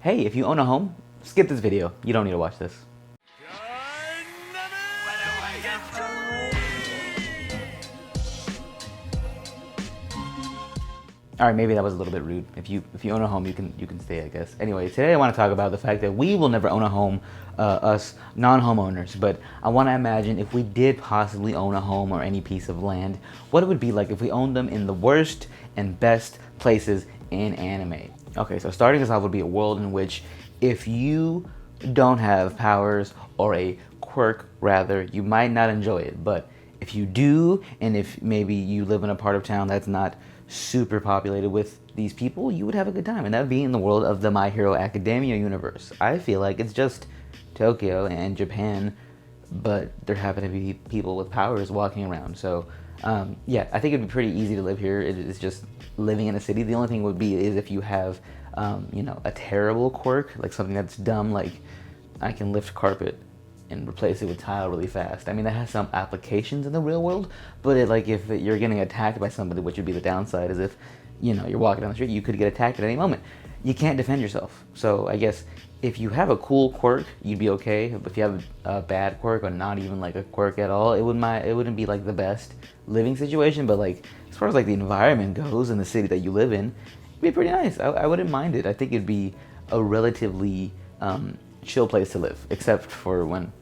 hey, if you own a home, skip this video. You don't need to watch this. All right, maybe that was a little bit rude. If you own a home, you can stay, I guess. Anyway, today I want to talk about the fact that we will never own a home, us non-homeowners. But I want to imagine if we did possibly own a home or any piece of land, what it would be like if we owned them in the worst and best places in anime. Okay, so starting us off would be a world in which if you don't have powers or a quirk, rather, you might not enjoy it. But if you do, and if maybe you live in a part of town that's not super populated with these people, you would have a good time. And that would be in the world of the My Hero Academia universe. I feel like it's just Tokyo and Japan, but there happen to be people with powers walking around. So yeah, I think it'd be pretty easy to live here. It's just living in a city. The only thing would be is if you have a terrible quirk, like something that's dumb, like I can lift carpet and replace it with tile really fast. I mean, that has some applications in the real world, but if you're getting attacked by somebody, which would be the downside, is if you're walking down the street, you could get attacked at any moment. You can't defend yourself. So I guess if you have a cool quirk, you'd be okay. But if you have a bad quirk or not even like a quirk at all, it wouldn't be like the best living situation. But like as far as like the environment goes in the city that you live in, it'd be pretty nice. I wouldn't mind it. I think it'd be a relatively chill place to live, except for when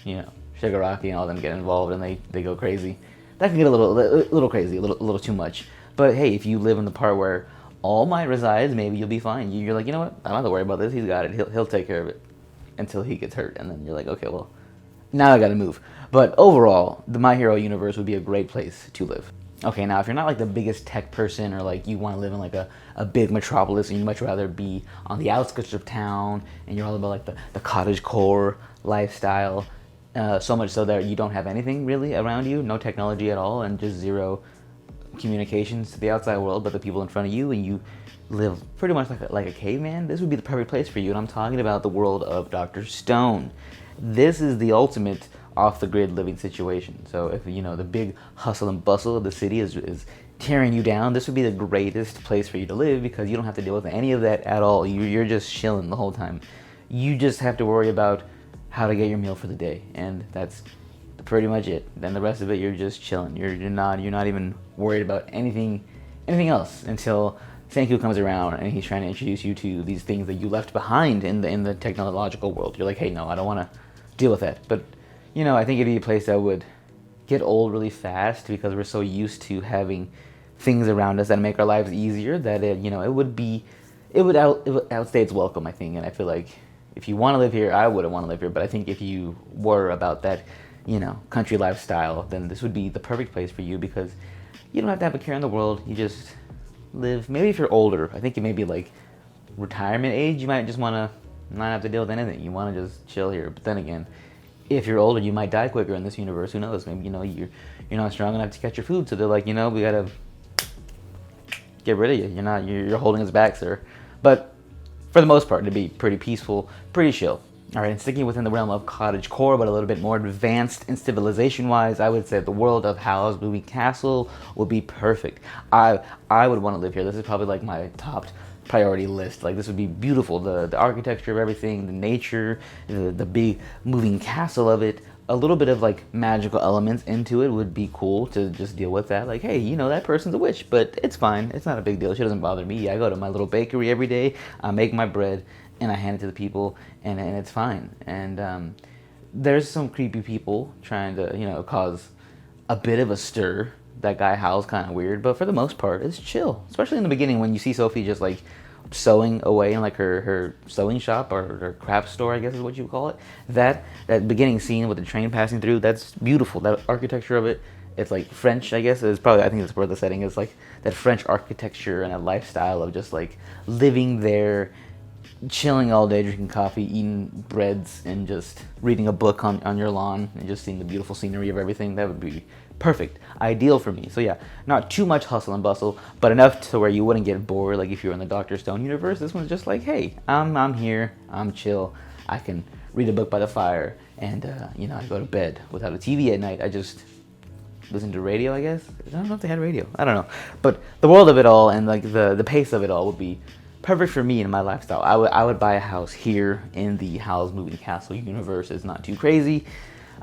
Shigaraki and all them get involved and they go crazy. That can get a little crazy, a little too much. But hey, if you live in the part where All Might resides, maybe you'll be fine. You're like, you know what? I don't have to worry about this. He's got it. He'll take care of it until he gets hurt, and then you're like, okay, well, now I got to move. But overall, the My Hero universe would be a great place to live. Okay, now if you're not like the biggest tech person or like you want to live in like a big metropolis and you'd much rather be on the outskirts of town and you're all about like the cottage core lifestyle, so much so that you don't have anything really around you, no technology at all, and just zero communications to the outside world but the people in front of you, and you live pretty much like a caveman, this would be the perfect place for you. And I'm talking about the world of Dr. Stone. This is the ultimate off-the-grid living situation. So if the big hustle and bustle of the city is tearing you down, this would be the greatest place for you to live because you don't have to deal with any of that at all. You're just chilling the whole time. You just have to worry about how to get your meal for the day, and that's pretty much it. Then the rest of it, you're just chilling. You're not even worried about anything else until Senku comes around and he's trying to introduce you to these things that you left behind in the technological world. You're like, hey, no, I don't want to deal with that. But I think it'd be a place that would get old really fast because we're so used to having things around us that make our lives easier that it would outstay its welcome, I think. And I feel like if you want to live here, I wouldn't want to live here, but I think if you were about that, country lifestyle, then this would be the perfect place for you because you don't have to have a care in the world. You just live. Maybe if you're older, I think it may be like retirement age, you might just want to not have to deal with anything. You want to just chill here. But then again, if you're older, you might die quicker in this universe. Who knows? Maybe you're not strong enough to catch your food, so they're like, we gotta get rid of you. You're holding us back, sir. But for the most part, it'd be pretty peaceful, pretty chill. All right, and sticking within the realm of cottage core, but a little bit more advanced in civilization-wise, I would say the world of Howl's Moving Castle would be perfect. I would want to live here. This is probably like my top priority list. Like, this would be beautiful. The architecture of everything, the nature, the big moving castle of it. A little bit of like magical elements into it would be cool to just deal with that. Like, hey, that person's a witch, but it's fine. It's not a big deal. She doesn't bother me. I go to my little bakery every day. I make my bread and I hand it to the people, and it's fine. And there's some creepy people trying to cause a bit of a stir. That guy Hal's kind of weird, but for the most part, it's chill. Especially in the beginning when you see Sophie just like sewing away in like her sewing shop or her craft store, I guess is what you call it. That beginning scene with the train passing through, that's beautiful. That architecture of it, it's like French, I guess. I think that's where the setting is, like that French architecture and a lifestyle of just like living there, chilling all day, drinking coffee, eating breads, and just reading a book on your lawn and just seeing the beautiful scenery of everything. That would be perfect, ideal for me. So yeah, not too much hustle and bustle, but enough to where you wouldn't get bored. Like if you're in the Dr. Stone universe, this one's just like, hey, I'm here, I'm chill, I can read a book by the fire, and I go to bed without a TV at night. I just listen to radio, I guess. I don't know if they had radio. I don't know. But the world of it all and like the pace of it all would be perfect for me and my lifestyle. I would buy a house here in the Howl's Moving Castle universe. It's not too crazy.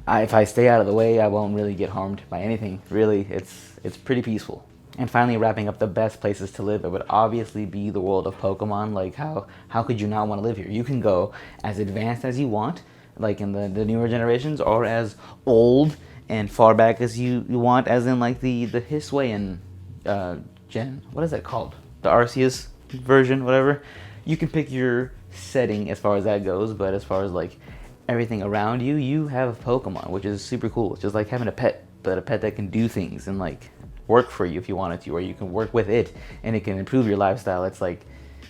If I stay out of the way, I won't really get harmed by anything. Really, it's pretty peaceful. And finally, wrapping up the best places to live, it would obviously be the world of Pokemon. Like, how could you not want to live here? You can go as advanced as you want, like in the newer generations, or as old and far back as you want, as in like the Hisuian gen. What is that called? The Arceus version, whatever. You can pick your setting as far as that goes, but as far as like everything around you, you have Pokemon, which is super cool. It's just like having a pet, but a pet that can do things and like work for you if you wanted to, or you can work with it and it can improve your lifestyle. It's like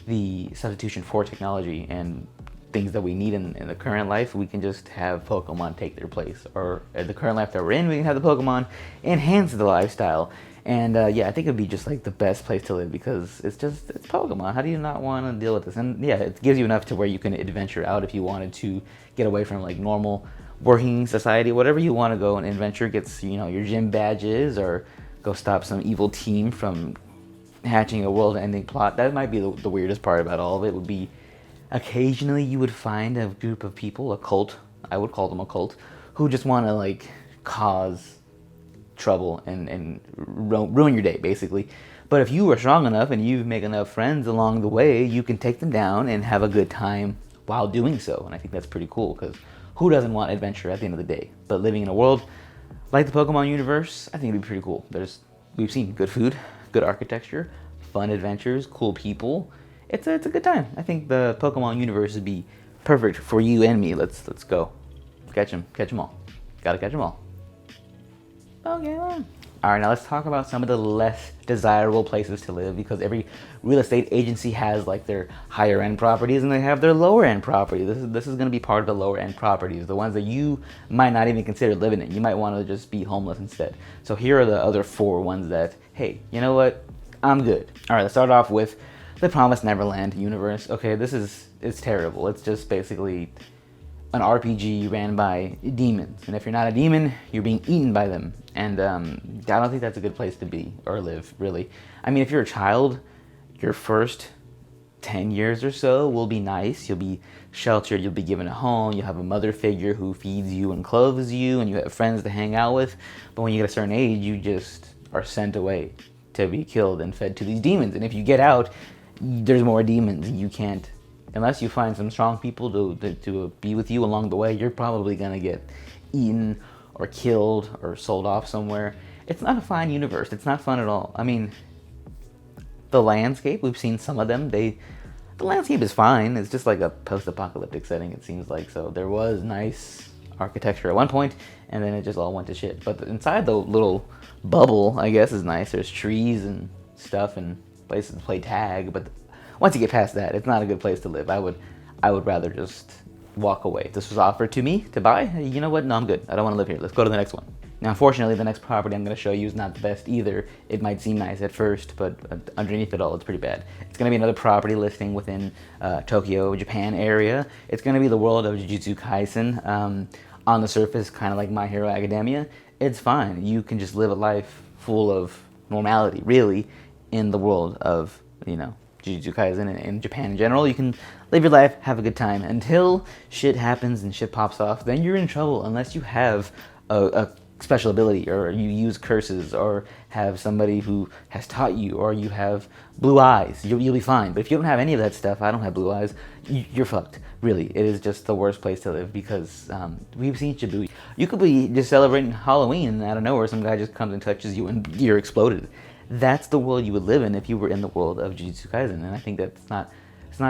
the substitution for technology and things that we need in the current life. We can just have Pokemon take their place, or at the current life that we're in, we can have the Pokemon enhance the lifestyle. And yeah, I think it'd be just like the best place to live, because it's Pokemon. How do you not want to deal with this? And yeah, it gives you enough to where you can adventure out if you wanted to get away from like normal working society. Whatever you want to go and adventure, gets your gym badges, or go stop some evil team from hatching a world-ending plot. That might be the weirdest part about all of it. Would be occasionally you would find a group of people, a cult, I would call them a cult, who just want to like cause trouble and ruin your day, basically. But if you are strong enough and you make enough friends along the way, you can take them down and have a good time while doing so. And I think that's pretty cool, because who doesn't want adventure at the end of the day? But living in a world like the Pokemon universe, I think it'd be pretty cool. We've seen good food, good architecture, fun adventures, cool people. It's a good time. I think the Pokemon universe would be perfect for you and me. Let's go. Catch them all. Gotta catch them all. Pokemon. All right, now let's talk about some of the less desirable places to live, because every real estate agency has like their higher end properties and they have their lower end properties. This is going to be part of the lower end properties, the ones that you might not even consider living in. You might want to just be homeless instead. So here are the other 4 ones that, hey, you know what? I'm good. All right, let's start off with the Promised Neverland universe. Okay, it's terrible. It's just basically an RPG ran by demons, and if you're not a demon, you're being eaten by them. And I don't think that's a good place to be or live, really. I mean, if you're a child, your first 10 years or so will be nice. You'll be sheltered, you'll be given a home, you'll have a mother figure who feeds you and clothes you, and you have friends to hang out with. But when you get a certain age, you just are sent away to be killed and fed to these demons. And if you get out, there's more demons, and you can't, unless you find some strong people to be with you along the way, you're probably gonna get eaten or killed or sold off somewhere. It's not a fine universe. It's not fun at all. I mean, the landscape, we've seen some of them. The landscape is fine. It's just like a post-apocalyptic setting, it seems like. So there was nice architecture at one point, and then it just all went to shit. But inside the little bubble, I guess, is nice. There's trees and stuff and places to play tag, but once you get past that, it's not a good place to live. I would rather just walk away. If this was offered to me to buy, you know what? No, I'm good. I don't want to live here. Let's go to the next one. Now, unfortunately, the next property I'm going to show you is not the best either. It might seem nice at first, but underneath it all, it's pretty bad. It's going to be another property listing within Tokyo, Japan area. It's going to be the world of Jujutsu Kaisen. On the surface, kind of like My Hero Academia. It's fine. You can just live a life full of normality, really, in the world of, Jujutsu Kaisen and in Japan in general. You can live your life, have a good time, until shit happens and shit pops off. Then you're in trouble unless you have a special ability, or you use curses, or have somebody who has taught you, or you have blue eyes. You'll be fine. But if you don't have any of that stuff, I don't have blue eyes, you're fucked. Really, it is just the worst place to live, because we've seen Shibuya. You could be just celebrating Halloween, and out of nowhere, some guy just comes and touches you, and you're exploded. That's the world you would live in if you were in the world of Jujutsu Kaisen, and I think it's not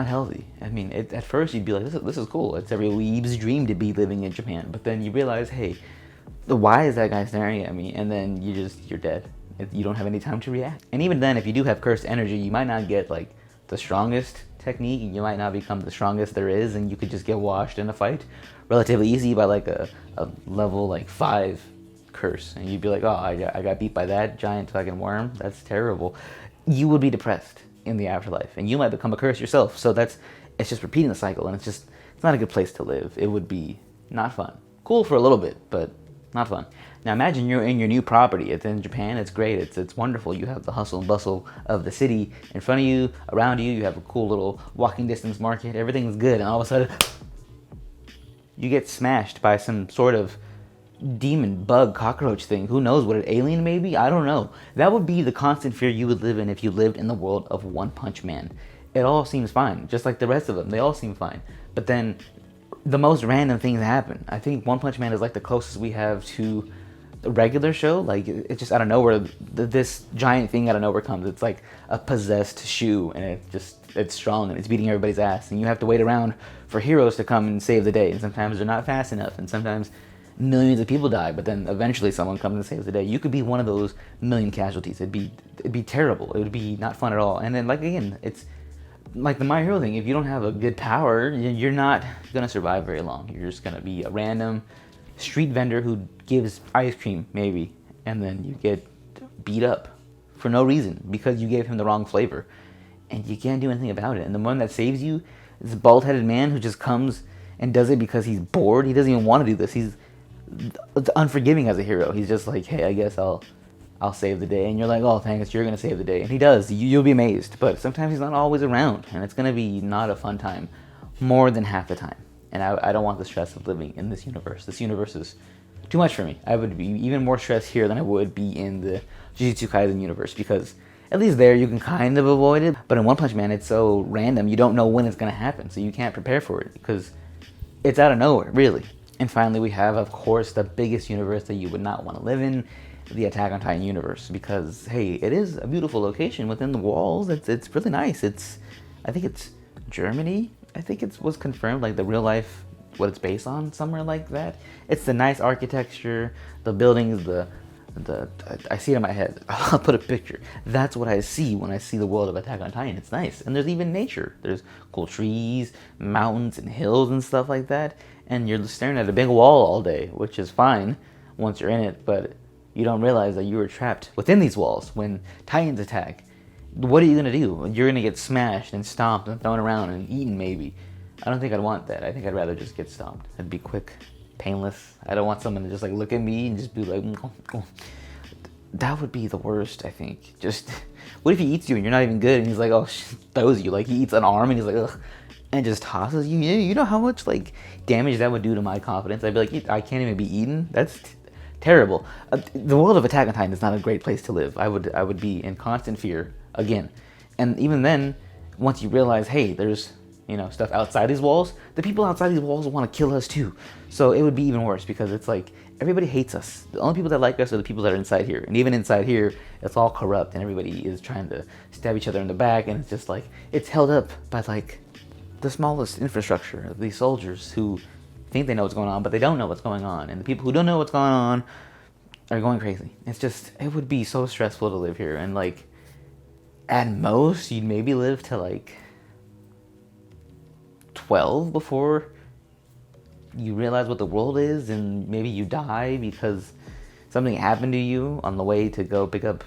healthy. I mean, at first you'd be like, this is cool. It's every weeb's dream to be living in Japan. But then you realize, hey, why is that guy staring at me? And then you're dead. You don't have any time to react. And even then, if you do have cursed energy, you might not get like the strongest technique. You might not become the strongest there is, and you could just get washed in a fight relatively easy by like a level like 5 curse, and you'd be like, oh, I got beat by that giant fucking worm. That's terrible. You would be depressed in the afterlife, and you might become a curse yourself. So it's just repeating the cycle, and it's not a good place to live. It would be not fun. Cool for a little bit, but not fun. Now imagine you're in your new property. It's in Japan. It's great. It's wonderful. You have the hustle and bustle of the city in front of you, around you. You have a cool little walking distance market. Everything's good, and all of a sudden, you get smashed by some sort of demon, bug, cockroach thing. Who knows what, an alien maybe? I don't know. That would be the constant fear you would live in if you lived in the world of One Punch Man. It all seems fine, just like the rest of them. They all seem fine. But then the most random things happen. I think One Punch Man is like the closest we have to the regular show. Like, it's just out of nowhere, this giant thing out of nowhere comes. It's like a possessed shoe, and it's strong, and it's beating everybody's ass, and you have to wait around for heroes to come and save the day, and sometimes they're not fast enough, and sometimes millions of people die, but then eventually someone comes and saves the day. You could be one of those million casualties. It'd be terrible. It would be not fun at all. And then, like, again, it's like the My Hero thing. If you don't have a good power, you're not gonna survive very long. You're just gonna be a random street vendor who gives ice cream, maybe, and then you get beat up for no reason because you gave him the wrong flavor, and you can't do anything about it. And the one that saves you is a bald-headed man who just comes and does it because he's bored. He doesn't even want to do this. He's unforgiving as a hero. He's just like, hey, I guess I'll save the day. And you're like, oh, thanks, you're gonna save the day. And he does. You'll be amazed. But sometimes he's not always around, and it's gonna be not a fun time more than half the time. And I don't want the stress of living in this universe. This universe is too much for me. I would be even more stressed here than I would be in the Jujutsu Kaisen universe, because at least there you can kind of avoid it. But in One Punch Man, it's so random. You don't know when it's gonna happen, so you can't prepare for it because it's out of nowhere, really. And finally, we have, of course, the biggest universe that you would not want to live in, the Attack on Titan universe, because, hey, it is a beautiful location within the walls. It's really nice. I think it's Germany. I think it was confirmed, like the real life, what it's based on, somewhere like that. It's the nice architecture, the buildings, I see it in my head. I'll put a picture. That's what I see when I see the world of Attack on Titan. It's nice. And there's even nature. There's cool trees, mountains, and hills and stuff like that. And you're staring at a big wall all day, which is fine once you're in it, but you don't realize that you were trapped within these walls when Titans attack. What are you gonna do? You're gonna get smashed and stomped and thrown around and eaten, maybe. I don't think I'd want that. I think I'd rather just get stomped. It'd be quick, painless. I don't want someone to just like look at me and just be like, oh. That would be the worst, I think. Just, what if he eats you and you're not even good and he's like, oh, throws you. Like, he eats an arm and he's like, ugh, and just tosses you. You know how much, like, damage that would do to my confidence? I'd be like, I can't even be eaten? That's terrible. The world of Attack on Titan is not a great place to live. I would be in constant fear, again. And even then, once you realize, hey, there's, stuff outside these walls, the people outside these walls want to kill us too. So it would be even worse, because it's like, everybody hates us. The only people that like us are the people that are inside here. And even inside here, it's all corrupt, and everybody is trying to stab each other in the back, and it's just like, it's held up by like the smallest infrastructure of these soldiers who think they know what's going on, but they don't know what's going on. And the people who don't know what's going on are going crazy. It's just, it would be so stressful to live here. And like, at most, you'd maybe live to like 12 before you realize what the world is, and maybe you die because something happened to you on the way to go pick up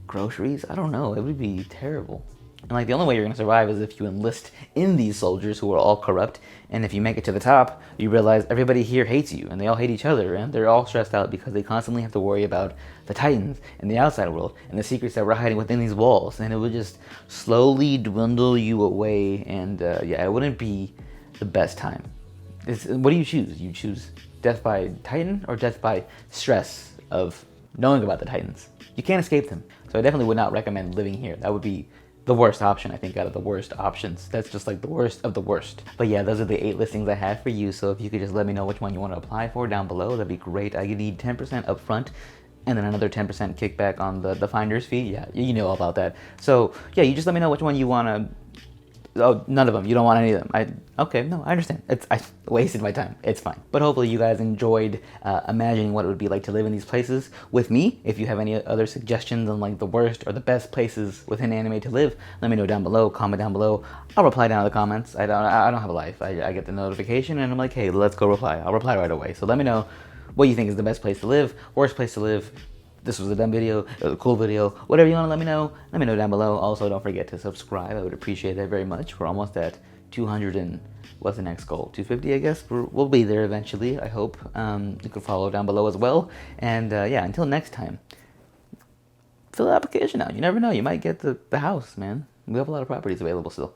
groceries. I don't know. It would be terrible. And like, the only way you're going to survive is if you enlist in these soldiers who are all corrupt. And if you make it to the top, you realize everybody here hates you, and they all hate each other, and they're all stressed out because they constantly have to worry about the Titans and the outside world and the secrets that we're hiding within these walls. And it would just slowly dwindle you away. And it wouldn't be the best time. What do you choose? You choose death by Titan or death by stress of knowing about the Titans? You can't escape them. So I definitely would not recommend living here. That would be the worst option, I think, out of the worst options. That's just like the worst of the worst. But yeah, those are the 8 listings I had for you. So if you could just let me know which one you want to apply for down below, that'd be great. I need 10% up front and then another 10% kickback on the finder's fee. Yeah, you know all about that. So yeah, you just let me know which one you want to. Oh, none of them. You don't want any of them. Okay, no, I understand. I wasted my time. It's fine. But hopefully you guys enjoyed imagining what it would be like to live in these places with me. If you have any other suggestions on like the worst or the best places within anime to live, let me know down below. Comment down below. I'll reply down in the comments. I don't have a life. I get the notification and I'm like, hey, let's go reply. I'll reply right away. So let me know what you think is the best place to live, worst place to live. This was a dumb video, it was a cool video, whatever you want to let me know down below. Also, don't forget to subscribe. I would appreciate that very much. We're almost at 200 and what's the next goal? 250, I guess. We'll be there eventually, I hope. You can follow down below as well. And yeah, until next time, fill the application out. You never know. You might get the house, man. We have a lot of properties available still.